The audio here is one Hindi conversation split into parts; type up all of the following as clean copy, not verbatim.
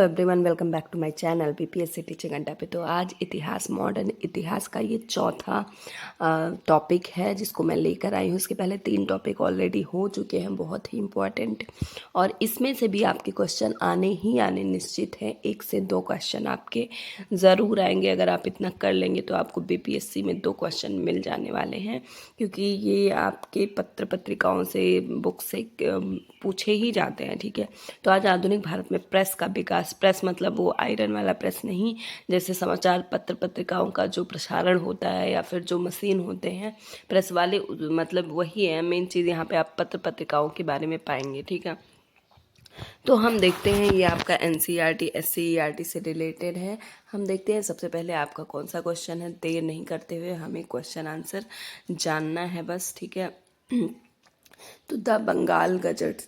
Everyone, welcome back to my channel BPSC teaching Adda पे। तो आज इतिहास, मॉडर्न इतिहास का ये चौथा टॉपिक है जिसको मैं लेकर आई हूँ। इसके पहले 3 टॉपिक ऑलरेडी हो चुके हैं, बहुत ही इम्पोर्टेंट, और इसमें से भी आपके क्वेश्चन आने ही आने निश्चित हैं। 1 से 2 क्वेश्चन आपके ज़रूर आएंगे। अगर आप इतना कर लेंगे तो आपको बीपीएससी में 2 क्वेश्चन मिल जाने वाले हैं, क्योंकि ये आपके पत्र पत्रिकाओं से, बुक से पूछे ही जाते हैं। ठीक है, तो आज आधुनिक भारत में प्रेस का विकास। प्रेस मतलब वो आयरन वाला प्रेस नहीं, जैसे समाचार पत्र पत्रिकाओं का जो प्रसारण होता है या फिर जो मशीन होते हैं प्रेस वाले, मतलब वही है मेन चीज़। यहाँ पे आप पत्र पत्रिकाओं के बारे में पाएंगे। ठीक है, तो हम देखते हैं, ये आपका एनसीईआरटी एससीईआरटी से रिलेटेड है। हम देखते हैं सबसे पहले आपका कौन सा क्वेश्चन है। देर नहीं करते हुए हमें क्वेश्चन आंसर जानना है बस। ठीक है, तो द बंगाल गजट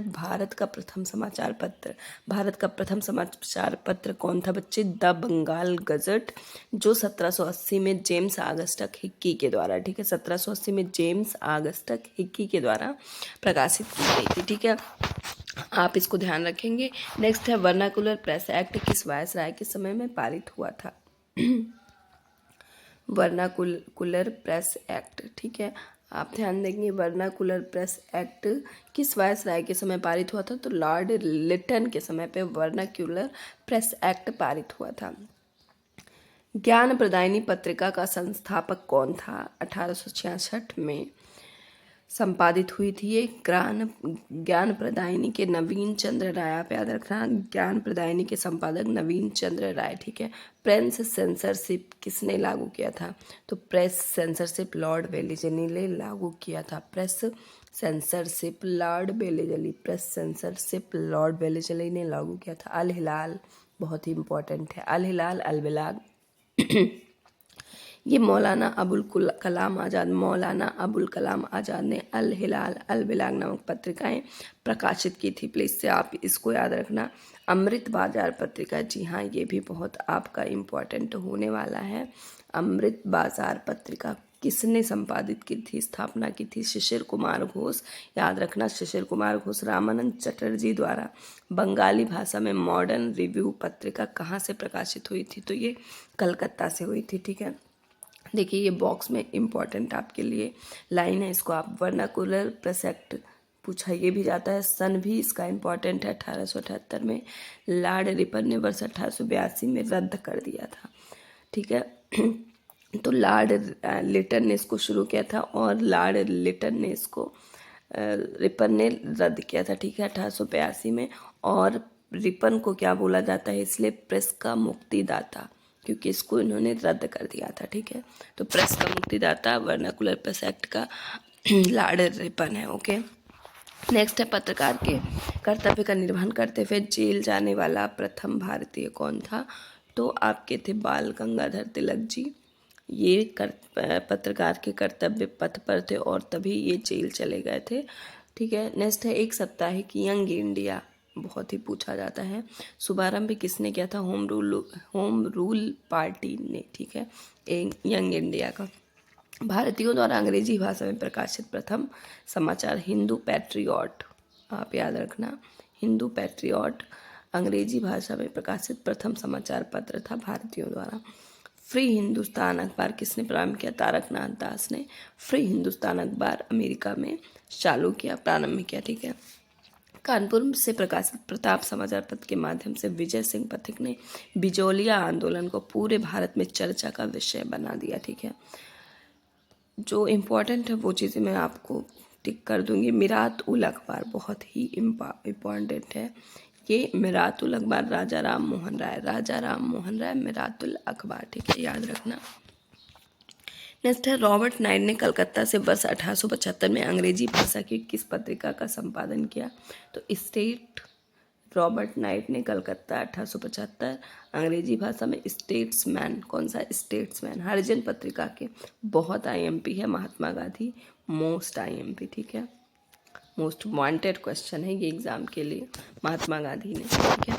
भारत का प्रथम समाचार पत्र। भारत का प्रथम समाचार पत्र कौन था बच्चे? द बंगाल गजट, जो 1780 में जेम्स ऑगस्टस हिक्की के द्वारा, ठीक है, 1780 में जेम्स ऑगस्टस हिक्की के द्वारा प्रकाशित की गई थी। ठीक है, आप इसको ध्यान रखेंगे। नेक्स्ट है वर्नाकुलर प्रेस एक्ट किस वायसराय के समय में पारित हुआ था? वर्नाकुलर प्रेस एक्ट, ठीक है, आप ध्यान देंगे। वर्नाकुलर प्रेस एक्ट किस वायसराय के समय पारित हुआ था? तो लॉर्ड लिटन के समय पे वर्नाकुलर प्रेस एक्ट पारित हुआ था। ज्ञान प्रदायिनी पत्रिका का संस्थापक कौन था? 1866 में संपादित हुई थी ये। ज्ञान प्रदायिनी के नवीन चंद्र राय, आप याद रखना, ज्ञान प्रदायिनी के संपादक नवीन चंद्र राय। ठीक है, प्रेस सेंसरशिप किसने लागू किया था? तो प्रेस सेंसरशिप लॉर्ड वेलेजली ने लागू किया था। Press censorship Lord Wellesley, press censorship Lord Wellesley ने लागू किया था। अल हिलाल बहुत ही इंपॉर्टेंट है। अल हिलाल अल बिलाग ये मौलाना अबुल कलाम आज़ाद ने अल हिलाल अल बिलाग नामक पत्रिकाएं प्रकाशित की थी। प्लीज़ से आप इसको याद रखना। अमृत बाजार पत्रिका, जी हाँ, ये भी बहुत आपका इम्पोर्टेंट होने वाला है। अमृत बाजार पत्रिका किसने संपादित की थी, स्थापना की थी? शिशिर कुमार घोष, याद रखना, शिशिर कुमार घोष। रामानंद चटर्जी द्वारा बंगाली भाषा में मॉडर्न रिव्यू पत्रिका कहाँ से प्रकाशित हुई थी? तो ये कलकत्ता से हुई थी। ठीक है, देखिए ये बॉक्स में इम्पॉर्टेंट आपके लिए लाइन है, इसको आप वर्नाकुलर प्रेस एक्ट पूछा ये भी जाता है। सन भी इसका इम्पॉर्टेंट है। 1878 में लॉर्ड रिपन ने वर्ष 1882 में रद्द कर दिया था। ठीक है, तो लॉर्ड लिटन ने इसको शुरू किया था और लॉर्ड लिटन ने इसको रिपन ने रद्द किया था। ठीक है, 1882 में। और रिपन को क्या बोला जाता है इसलिए? प्रेस का मुक्तिदाता, क्योंकि इसको इन्होंने रद्द कर दिया था। ठीक है, तो प्रेस का मुक्तिदाता वर्नाकुलर प्रेस एक्ट का लॉर्ड रिपन है। ओके, नेक्स्ट है पत्रकार के कर्तव्य का निर्वहन करते हुए जेल जाने वाला प्रथम भारतीय कौन था? तो आपके थे बाल गंगाधर तिलक जी। ये पत्रकार के कर्तव्य पथ पर थे और तभी ये जेल चले गए थे। ठीक है, नेक्स्ट है एक साप्ताहिक यंग इंडिया, बहुत ही पूछा जाता है। शुभारंभ किसने किया था? होम रूल पार्टी ने। ठीक है, यंग इंडिया का। भारतीयों द्वारा अंग्रेजी भाषा में प्रकाशित प्रथम समाचार हिंदू पैट्रियट, आप याद रखना, हिंदू पैट्रियट अंग्रेजी भाषा में प्रकाशित प्रथम समाचार पत्र था भारतीयों द्वारा। फ्री हिंदुस्तान अखबार किसने प्रारंभ किया? तारकनाथ दास ने फ्री हिंदुस्तान अखबार अमेरिका में चालू किया, प्रारंभ किया। ठीक है, कानपुर से प्रकाशित प्रताप समाचार पत्र के माध्यम से विजय सिंह पथिक ने बिजोलिया आंदोलन को पूरे भारत में चर्चा का विषय बना दिया। ठीक है, जो इम्पोर्टेंट है वो चीज़ें मैं आपको टिक कर दूंगी। मिरात उल अखबार बहुत ही इम्पॉर्टेंट है। ये मिरात उल अखबार राजा राम मोहन राय मिरातुल अखबार। ठीक है, याद रखना। नेक्स्ट है रॉबर्ट नाइट ने कलकत्ता से वर्ष 1875 में अंग्रेजी भाषा की किस पत्रिका का संपादन किया? तो स्टेट। रॉबर्ट नाइट ने कलकत्ता 1875 अंग्रेजी भाषा में स्टेट्समैन, कौन सा? स्टेट्समैन। हरिजन पत्रिका के बहुत आईएमपी है। Mahatma Gandhi most IMP. ठीक है, मोस्ट वांटेड क्वेश्चन है ये एग्जाम के लिए, महात्मा गांधी ने। ठीक है,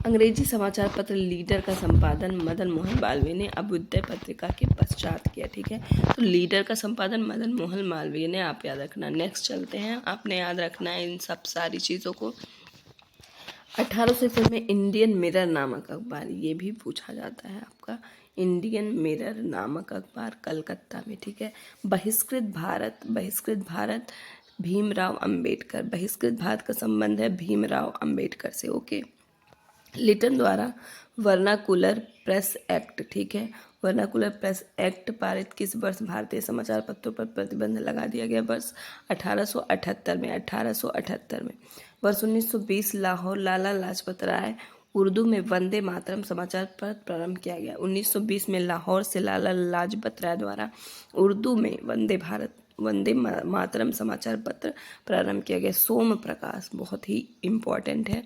अंग्रेजी समाचार पत्र लीडर का संपादन मदन मोहन मालवीय ने अभ्युदय पत्रिका के पश्चात किया। ठीक है, तो लीडर का संपादन मदन मोहन मालवीय ने, आप याद रखना। नेक्स्ट चलते हैं, आपने याद रखना है इन सब सारी चीज़ों को। 1800 में इंडियन मिरर नामक अखबार, ये भी पूछा जाता है आपका, इंडियन मिरर नामक अखबार कलकत्ता में, ठीक है। बहिष्कृत भारत भीमराव अंबेडकर, बहिष्कृत भारत का संबंध है भीमराव अंबेडकर से, ओके। लिटन द्वारा वर्नाकुलर प्रेस एक्ट, ठीक है, वर्नाकुलर प्रेस एक्ट पारित किस वर्ष भारतीय समाचार पत्रों पर प्रतिबंध लगा दिया गया? वर्ष 1878 में, 1878 में। वर्ष 1920 लाहौर लाला लाजपत राय उर्दू में वंदे मातरम समाचार पत्र प्रारंभ किया गया। 1920 में लाहौर से लाला लाजपत राय द्वारा उर्दू में वंदे मातरम समाचार पत्र प्रारंभ किया गया। सोम प्रकाश बहुत ही इम्पोर्टेंट है।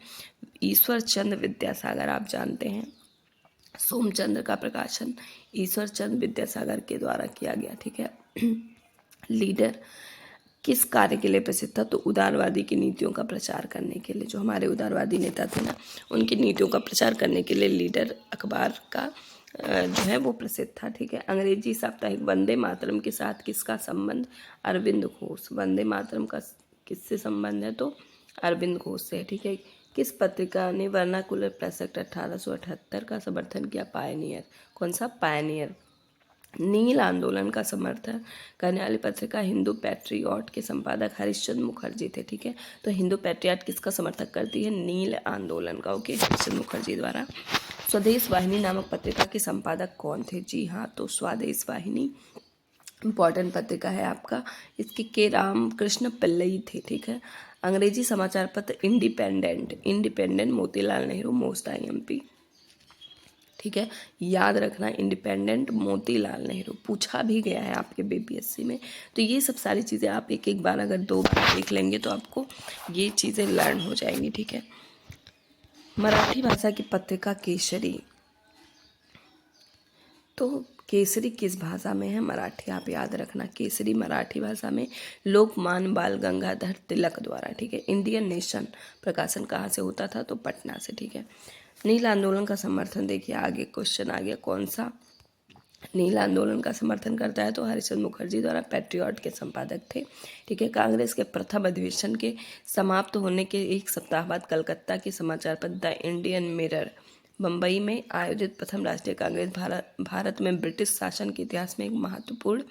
ईश्वर चंद्र विद्यासागर, आप जानते हैं सोमचंद्र का प्रकाशन ईश्वर चंद्र विद्यासागर के द्वारा किया गया, ठीक है। लीडर किस कार्य के लिए प्रसिद्ध था? तो उदारवादी की नीतियों का प्रचार करने के लिए, जो हमारे उदारवादी नेता थे ना, उनकी नीतियों का प्रचार करने के लिए लीडर अखबार का जो है वो प्रसिद्ध था, ठीक है। अंग्रेजी साप्ताहिक वंदे मातरम के साथ किसका संबंध? अरविंद घोष। वंदे मातरम का किससे संबंध है? तो अरविंद घोष से, ठीक है। किस पत्रिका ने वर्नाकुलर प्रेस एक्ट 1878 का समर्थन किया? पायनियर। कौन सा? पायनियर। नील आंदोलन का समर्थन करने वाली पत्रिका हिंदू पैट्रियट के संपादक हरिश्चंद्र मुखर्जी थे, ठीक है। तो हिंदू पैट्रियट किसका समर्थक करती है? नील आंदोलन का, ओके, हरिश्चंद्र मुखर्जी द्वारा। स्वदेश वाहिनी नामक पत्रिका के संपादक कौन थे? जी हाँ, तो स्वदेश वाहिनी इम्पॉर्टेंट पत्रिका है आपका, इसके के रामकृष्ण पिल्लई थे, ठीक है। अंग्रेजी समाचार पत्र independent Motilal Nehru most IMP, ठीक है, याद रखना, इंडिपेंडेंट मोतीलाल नेहरू पूछा भी गया है आपके BPSC में। तो ये सब सारी चीज़ें आप एक एक बार अगर 2 बार देख लेंगे तो आपको ये चीज़ें लर्न हो जाएंगी, ठीक है। मराठी भाषा की पत्रिका केसरी, तो केसरी किस भाषा में है? मराठी, आप याद रखना, केसरी मराठी भाषा में लोकमान्य बाल गंगाधर तिलक द्वारा, ठीक है। इंडियन नेशन प्रकाशन कहाँ से होता था? तो पटना से, ठीक है। नील आंदोलन का समर्थन, देखिए आगे क्वेश्चन आ गया, कौन सा नील आंदोलन का समर्थन करता है? तो हरिश्चंद्र मुखर्जी द्वारा पैट्रियट के संपादक थे, ठीक है। कांग्रेस के प्रथम अधिवेशन के समाप्त होने के एक सप्ताह बाद कलकत्ता के समाचार पत्र द इंडियन मिरर बम्बई में आयोजित प्रथम राष्ट्रीय कांग्रेस भारत में ब्रिटिश शासन के इतिहास में एक महत्वपूर्ण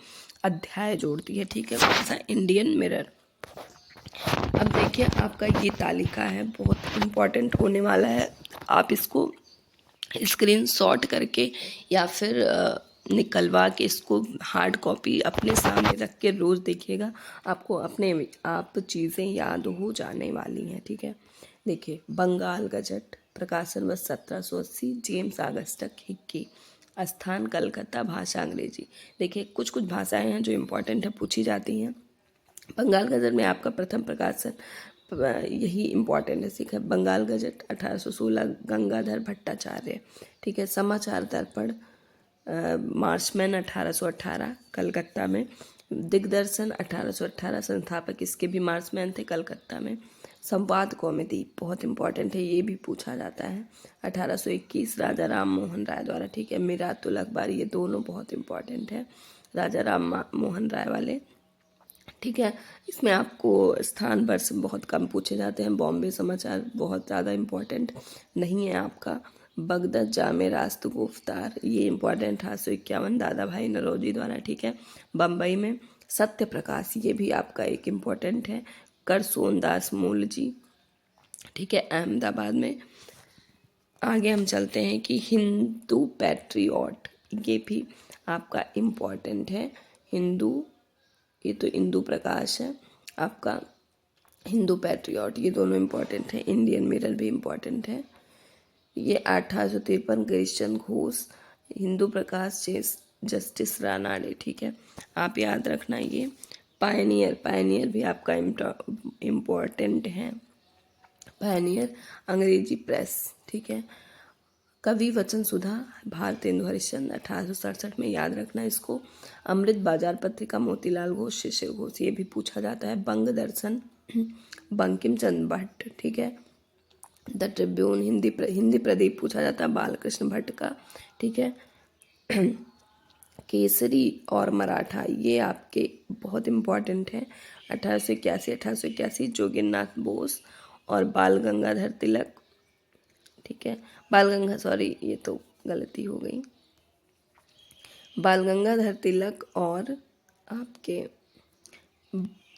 अध्याय जोड़ती है, ठीक है। कौन सा? Indian mirror. अब देखिए आपका ये तालिका है, बहुत इम्पोर्टेंट होने वाला है, आप इसको स्क्रीनशॉट करके या फिर निकलवा के इसको हार्ड कॉपी अपने सामने रख के रोज़ देखिएगा, आपको अपने आप चीज़ें याद हो जाने वाली हैं, ठीक है। देखिए, बंगाल गजट प्रकाशन वर्ष 1780, जेम्स ऑगस्टस हिक्की, स्थान कलकत्ता, भाषा अंग्रेजी। देखिए कुछ कुछ भाषाएं हैं जो इम्पोर्टेंट है, पूछी जाती हैं। बंगाल गजट में आपका प्रथम प्रकाशन यही इम्पॉर्टेंट है, ठीक है। बंगाल गजट 1816 गंगाधर भट्टाचार्य, ठीक है। समाचार दर्पण मार्चमैन 1818 कलकत्ता में। दिग्दर्शन 1818 संस्थापक इसके भी मार्चमैन थे कलकत्ता में। संवाद कॉमेडी बहुत इंपॉर्टेंट है, ये भी पूछा जाता है, 1821 राजा राम मोहन राय द्वारा, ठीक है। मिरातुल अखबार, ये दोनों बहुत इंपॉर्टेंट है, राजा राम मोहन राय वाले, ठीक है। इसमें आपको स्थान वर्ष बहुत कम पूछे जाते हैं। बॉम्बे समाचार बहुत ज़्यादा इम्पोर्टेंट नहीं है आपका। बगदद जामे रास्तु गुफ्तार, ये इम्पोर्टेंट 1851 दादा भाई नौरोजी द्वारा, ठीक है। बम्बई में सत्य प्रकाश, ये भी आपका एक इम्पोर्टेंट है, कर सोनदास मूल जी, ठीक है, अहमदाबाद में। आगे हम चलते हैं कि हिंदू पैट्रियट, ये भी आपका इम्पोर्टेंट है। हिंदू, ये तो इंदु प्रकाश है आपका, हिंदू पैट्रियट, ये दोनों इम्पोर्टेंट है। इंडियन मिरर भी इम्पोर्टेंट है। ये 1853 गिरीशचंद्र घोष, हिंदू प्रकाश जस्टिस रानाडे, ठीक है, आप याद रखना। ये पायनियर भी आपका इम्पोर्टेंट है। पायनियर अंग्रेजी प्रेस, ठीक है। कवि वचन सुधा भारतेंदु हरिश्चंद्र 1867 में, याद रखना इसको। अमृत बाजार पत्रिका मोतीलाल घोष शिशिर घोष, ये भी पूछा जाता है। बंग दर्शन बंकिम चंद्र भट्ट, ठीक है। द ट्रिब्यून हिंदी प्रदीप पूछा जाता है, बालकृष्ण भट्ट का, ठीक है। केसरी और मराठा, ये आपके बहुत इम्पोर्टेंट है, 1881 जोगिंदरनाथ बोस और बाल गंगाधर तिलक ठीक है। बाल सॉरी ये तो गलती हो गई। बाल गंगाधर तिलक और आपके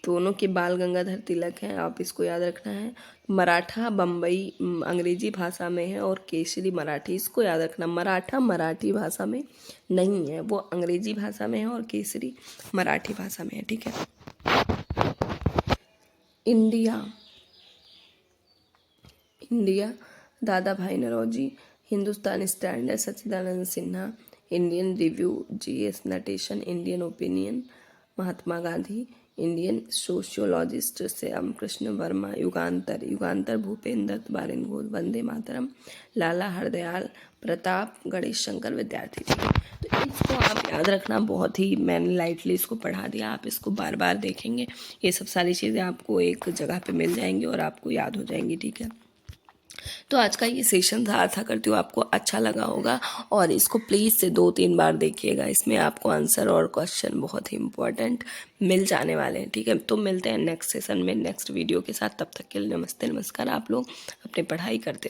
दोनों के बाल गंगाधर तिलक हैं, आप इसको याद रखना है। मराठा बम्बई अंग्रेजी भाषा में है और केसरी मराठी, इसको याद रखना। मराठा मराठी भाषा में नहीं है, वो अंग्रेजी भाषा में है और केसरी मराठी भाषा में है, ठीक है। India Dadabhai Naoroji, Hindustan Standard Sachchidananda Sinha, Indian Review GS Natesan, Indian Opinion Mahatma Gandhi, Indian Sociologist Shyam Krishna Varma, Yugantar Bhupendra Baren Ghosh, Vande Mataram Lala Hardayal Pratap, Ganesh Shankar Vidyarthi. तो इसको आप याद रखना, बहुत ही मैंने लाइटली इसको पढ़ा दिया, आप इसको बार बार देखेंगे, ये सब सारी चीज़ें आपको एक जगह पे मिल जाएंगी और आपको याद हो जाएंगी, ठीक है। तो आज का ये सेशन था, आशा करती हूँ आपको अच्छा लगा होगा और इसको प्लीज़ से 2-3 बार देखिएगा, इसमें आपको आंसर और क्वेश्चन बहुत ही इंपॉर्टेंट मिल जाने वाले हैं, ठीक है। तो मिलते हैं नेक्स्ट सेशन में नेक्स्ट वीडियो के साथ, तब तक के लिए नमस्ते नमस्कार। आप लोग अपनी पढ़ाई करते रहिए।